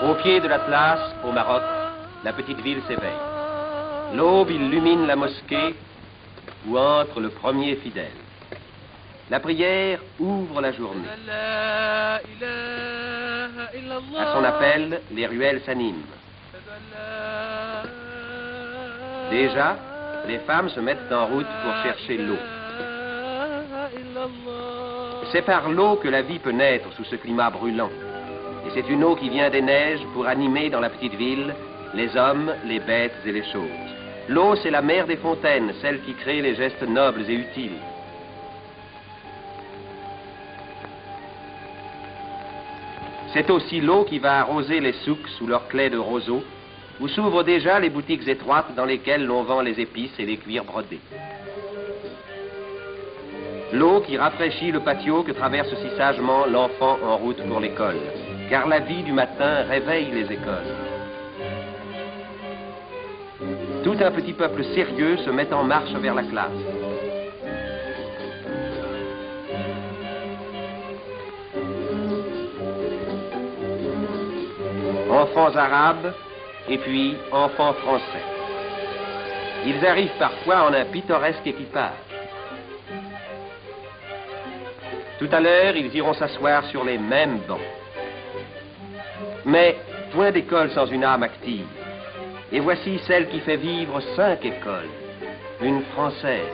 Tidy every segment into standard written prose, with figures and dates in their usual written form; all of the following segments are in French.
Au pied de l'Atlas, au Maroc, la petite ville s'éveille. L'aube illumine la mosquée où entre le premier fidèle. La prière ouvre la journée. À son appel, les ruelles s'animent. Déjà, les femmes se mettent en route pour chercher l'eau. C'est par l'eau que la vie peut naître sous ce climat brûlant. Et c'est une eau qui vient des neiges pour animer dans la petite ville les hommes, les bêtes et les choses. L'eau, c'est la mère des fontaines, celle qui crée les gestes nobles et utiles. C'est aussi l'eau qui va arroser les souks sous leurs claies de roseaux, où s'ouvrent déjà les boutiques étroites dans lesquelles l'on vend les épices et les cuirs brodés. L'eau qui rafraîchit le patio que traverse si sagement l'enfant en route pour l'école, car la vie du matin réveille les écoles. Tout un petit peuple sérieux se met en marche vers la classe. Enfants arabes et puis enfants français. Ils arrivent parfois en un pittoresque équipage. Tout à l'heure, ils iront s'asseoir sur les mêmes bancs. Mais point d'école sans une âme active. Et voici celle qui fait vivre 5 écoles, une française.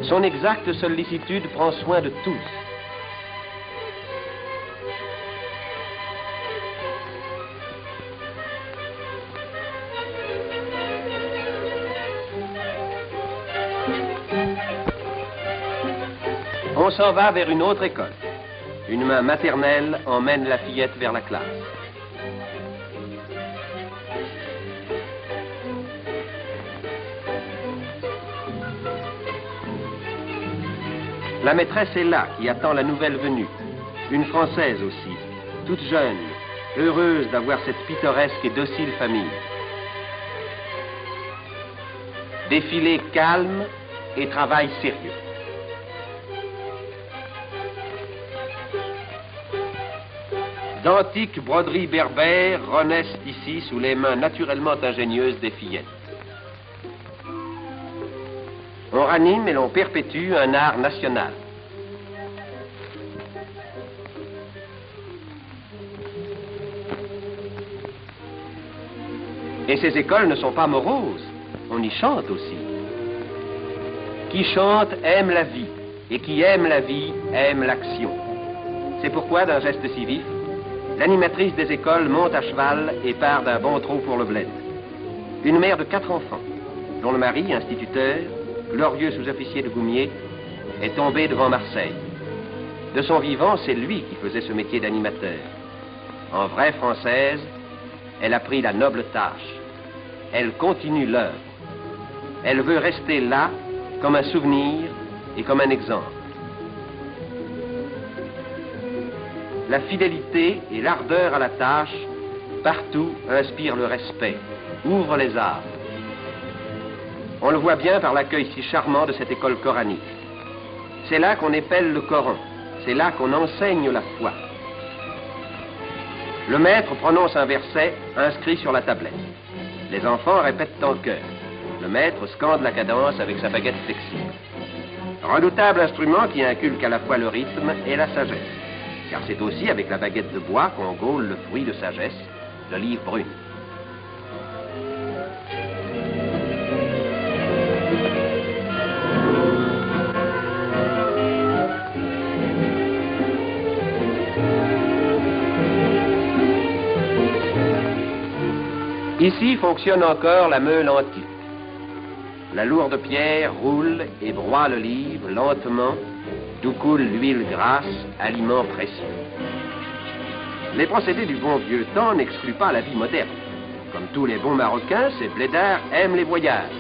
Son exacte sollicitude prend soin de tous. On s'en va vers une autre école. Une main maternelle emmène la fillette vers la classe. La maîtresse est là, qui attend la nouvelle venue. Une Française aussi, toute jeune, heureuse d'avoir cette pittoresque et docile famille. Défilé calme et travail sérieux. D'antiques broderies berbères renaissent ici sous les mains naturellement ingénieuses des fillettes. On ranime et l'on perpétue un art national. Et ces écoles ne sont pas moroses, on y chante aussi. Qui chante aime la vie, et qui aime la vie aime l'action. C'est pourquoi, d'un geste si vif, l'animatrice des écoles monte à cheval et part d'un bon trot pour le bled. Une mère de 4 enfants, dont le mari, instituteur, glorieux sous-officier de Goumier, est tombé devant Marseille. De son vivant, c'est lui qui faisait ce métier d'animateur. En vraie Française, elle a pris la noble tâche. Elle continue l'œuvre. Elle veut rester là comme un souvenir et comme un exemple. La fidélité et l'ardeur à la tâche, partout, inspirent le respect, ouvrent les âmes. On le voit bien par l'accueil si charmant de cette école coranique. C'est là qu'on épelle le Coran, c'est là qu'on enseigne la foi. Le maître prononce un verset inscrit sur la tablette. Les enfants répètent en chœur. Le maître scande la cadence avec sa baguette flexible. Redoutable instrument qui inculque à la fois le rythme et la sagesse. Car c'est aussi avec la baguette de bois qu'on gaule le fruit de sagesse, l'olive brune. Ici fonctionne encore la meule antique. La lourde pierre roule et broie l'olive lentement, d'où coule l'huile grasse, aliment précieux. Les procédés du bon vieux temps n'excluent pas la vie moderne. Comme tous les bons Marocains, ces blédards aiment les voyages.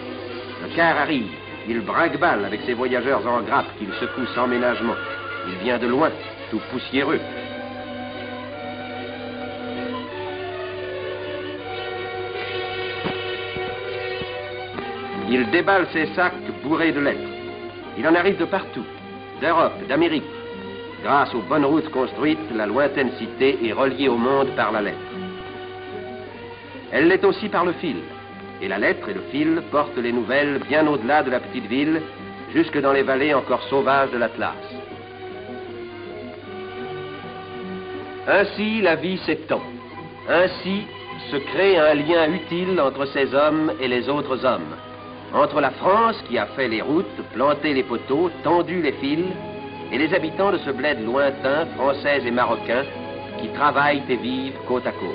Le car arrive, il brinque-balle avec ses voyageurs en grappe qu'il secoue sans ménagement. Il vient de loin, tout poussiéreux. Il déballe ses sacs bourrés de lettres. Il en arrive de partout, d'Europe, d'Amérique. Grâce aux bonnes routes construites, la lointaine cité est reliée au monde par la lettre. Elle l'est aussi par le fil. Et la lettre et le fil portent les nouvelles bien au-delà de la petite ville, jusque dans les vallées encore sauvages de l'Atlas. Ainsi, la vie s'étend. Ainsi se crée un lien utile entre ces hommes et les autres hommes. Entre la France qui a fait les routes, planté les poteaux, tendu les fils, et les habitants de ce bled lointain, français et marocains, qui travaillent et vivent côte à côte.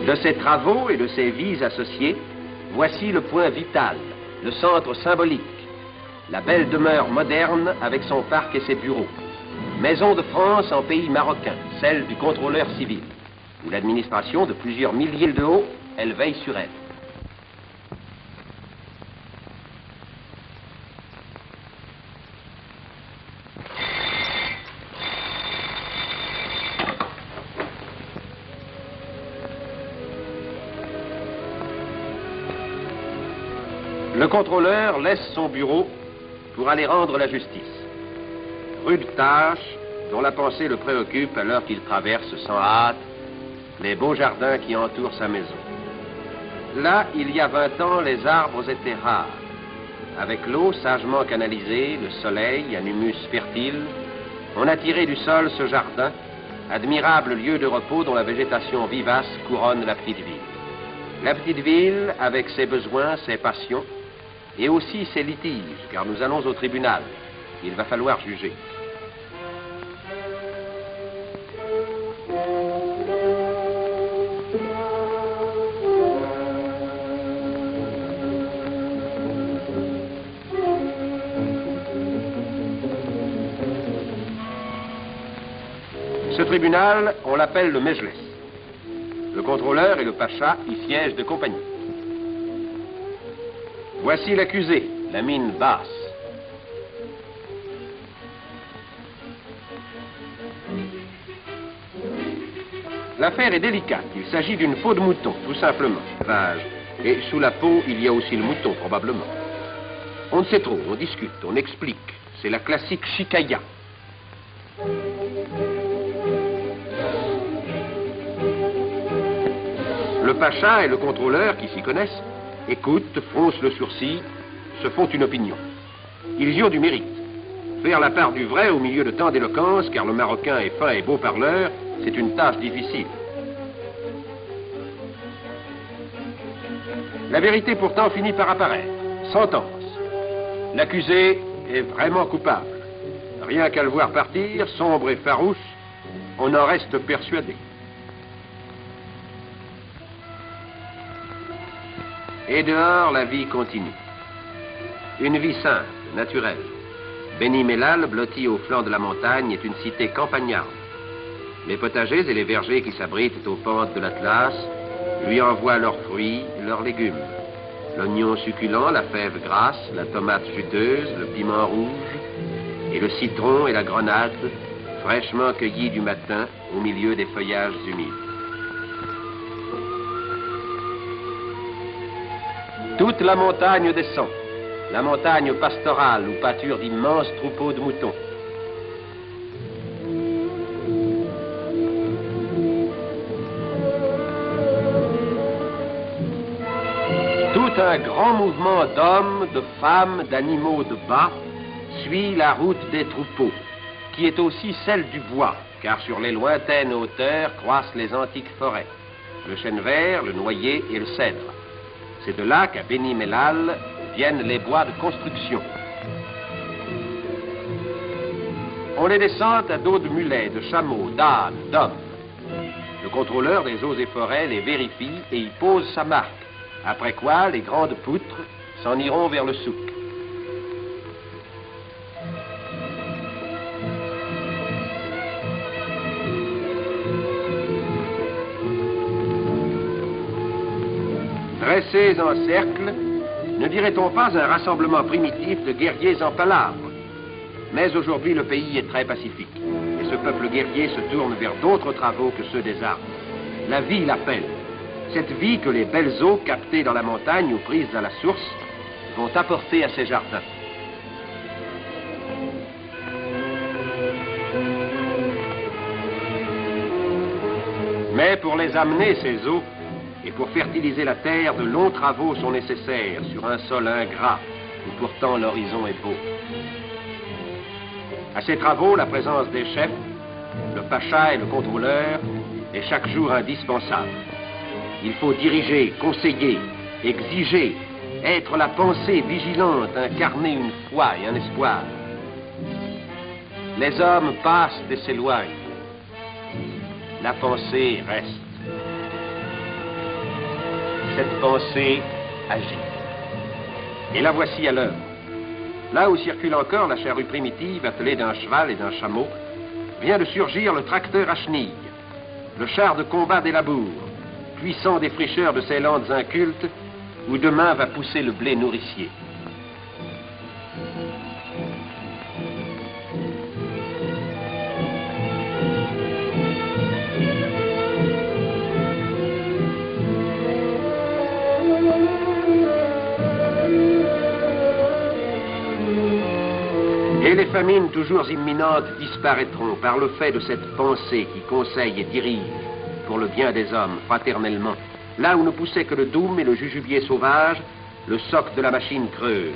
De ces travaux et de ces vies associées, voici le point vital, le centre symbolique, la belle demeure moderne avec son parc et ses bureaux. Maison de France en pays marocain, celle du contrôleur civil, où l'administration de plusieurs milliers de haut, elle veille sur elle. Le contrôleur laisse son bureau pour aller rendre la justice. Rude tâche dont la pensée le préoccupe alors qu'il traverse sans hâte les beaux jardins qui entourent sa maison. Là, il y a 20 ans, les arbres étaient rares. Avec l'eau sagement canalisée, le soleil, un humus fertile, on a tiré du sol ce jardin, admirable lieu de repos dont la végétation vivace couronne la petite ville. La petite ville, avec ses besoins, ses passions, et aussi ses litiges, car nous allons au tribunal. Il va falloir juger. Ce tribunal, on l'appelle le Mejlis. Le contrôleur et le pacha y siègent de compagnie. Voici l'accusé, la mine basse. L'affaire est délicate. Il s'agit d'une peau de mouton, tout simplement. Et sous la peau, il y a aussi le mouton, probablement. On ne sait trop, on discute, on explique. C'est la classique chicaya. Le pacha et le contrôleur, qui s'y connaissent, écoutent, froncent le sourcil, se font une opinion. Ils y ont du mérite. Faire la part du vrai au milieu de tant d'éloquence, car le Marocain est fin et beau parleur, c'est une tâche difficile. La vérité pourtant finit par apparaître. Sentence. L'accusé est vraiment coupable. Rien qu'à le voir partir, sombre et farouche, on en reste persuadé. Et dehors, la vie continue. Une vie simple, naturelle. Beni Mellal, blotti au flanc de la montagne, est une cité campagnarde. Les potagers et les vergers qui s'abritent aux pentes de l'Atlas lui envoient leurs fruits, leurs légumes. L'oignon succulent, la fève grasse, la tomate juteuse, le piment rouge, et le citron et la grenade, fraîchement cueillis du matin au milieu des feuillages humides. Toute la montagne descend, la montagne pastorale où pâturent d'immenses troupeaux de moutons. Tout un grand mouvement d'hommes, de femmes, d'animaux de bas suit la route des troupeaux, qui est aussi celle du bois, car sur les lointaines hauteurs croissent les antiques forêts, le chêne vert, le noyer et le cèdre. C'est de là qu'à Beni Mellal viennent les bois de construction. On les descend à dos de mulets, de chameaux, d'ânes, d'hommes. Le contrôleur des eaux et forêts les vérifie et y pose sa marque, après quoi les grandes poutres s'en iront vers le souk. Dressés en cercle, Ne dirait-on pas un rassemblement primitif de guerriers en palabres? Mais aujourd'hui, le pays est très pacifique. Et ce peuple guerrier se tourne vers d'autres travaux que ceux des armes. La vie l'appelle. Cette vie que les belles eaux captées dans la montagne ou prises à la source vont apporter à ces jardins. Mais pour les amener, ces eaux, et pour fertiliser la terre, de longs travaux sont nécessaires sur un sol ingrat où pourtant l'horizon est beau. À ces travaux, la présence des chefs, le pacha et le contrôleur, est chaque jour indispensable. Il faut diriger, conseiller, exiger, être la pensée vigilante, incarner une foi et un espoir. Les hommes passent et s'éloignent. La pensée reste. Cette pensée agit. Et la voici à l'œuvre. Là où circule encore la charrue primitive attelée d'un cheval et d'un chameau, vient de surgir le tracteur à chenilles, le char de combat des labours, puissant défricheur de ces landes incultes, où demain va pousser le blé nourricier. Et les famines toujours imminentes disparaîtront par le fait de cette pensée qui conseille et dirige pour le bien des hommes, fraternellement. Là où ne poussait que le doum et le jujubier sauvage, le soc de la machine creuse.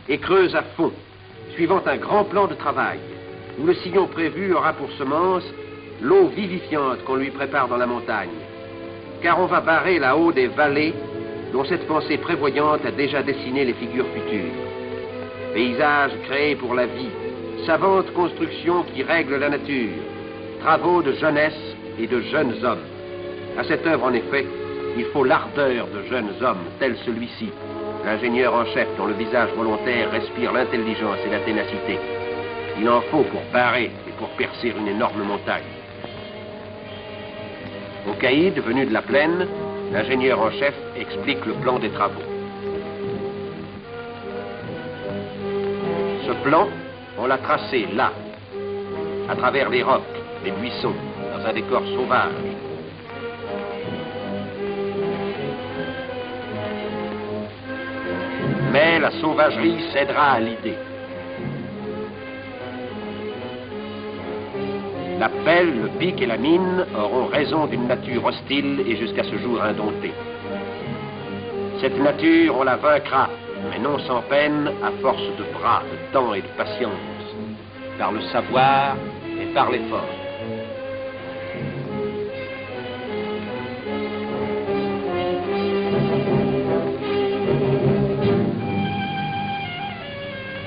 Et creuse à fond, suivant un grand plan de travail, où le sillon prévu aura pour semence l'eau vivifiante qu'on lui prépare dans la montagne. Car on va barrer là-haut des vallées dont cette pensée prévoyante a déjà dessiné les figures futures. Paysages créés pour la vie, savantes constructions qui règlent la nature, travaux de jeunesse et de jeunes hommes. À cette œuvre, en effet, il faut l'ardeur de jeunes hommes, tel celui-ci, l'ingénieur en chef dont le visage volontaire respire l'intelligence et la ténacité. Il en faut pour barrer et pour percer une énorme montagne. Au caïd, venu de la plaine, l'ingénieur en chef explique le plan des travaux. Ce plan, on l'a tracé là, à travers les rocs, les buissons, dans un décor sauvage. Mais la sauvagerie cédera à l'idée. La pelle, le pic et la mine auront raison d'une nature hostile et jusqu'à ce jour indomptée. Cette nature, on la vaincra, mais non sans peine, à force de bras, de temps et de patience, par le savoir et par l'effort.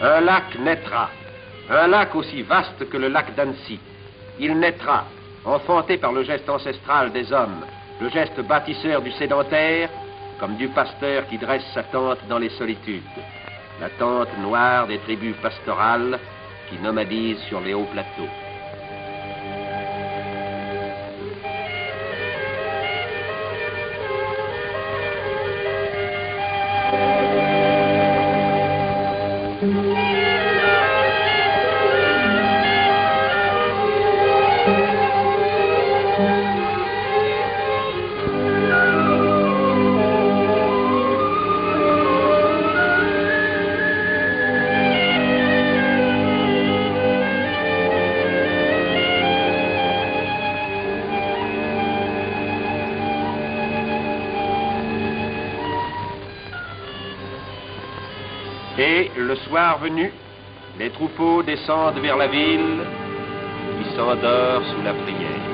Un lac naîtra, un lac aussi vaste que le lac d'Annecy. Il naîtra, enfanté par le geste ancestral des hommes, le geste bâtisseur du sédentaire, comme du pasteur qui dresse sa tente dans les solitudes, la tente noire des tribus pastorales qui nomadisent sur les hauts plateaux. Et, le soir venu, les troupeaux descendent vers la ville, qui s'endort sous la prière.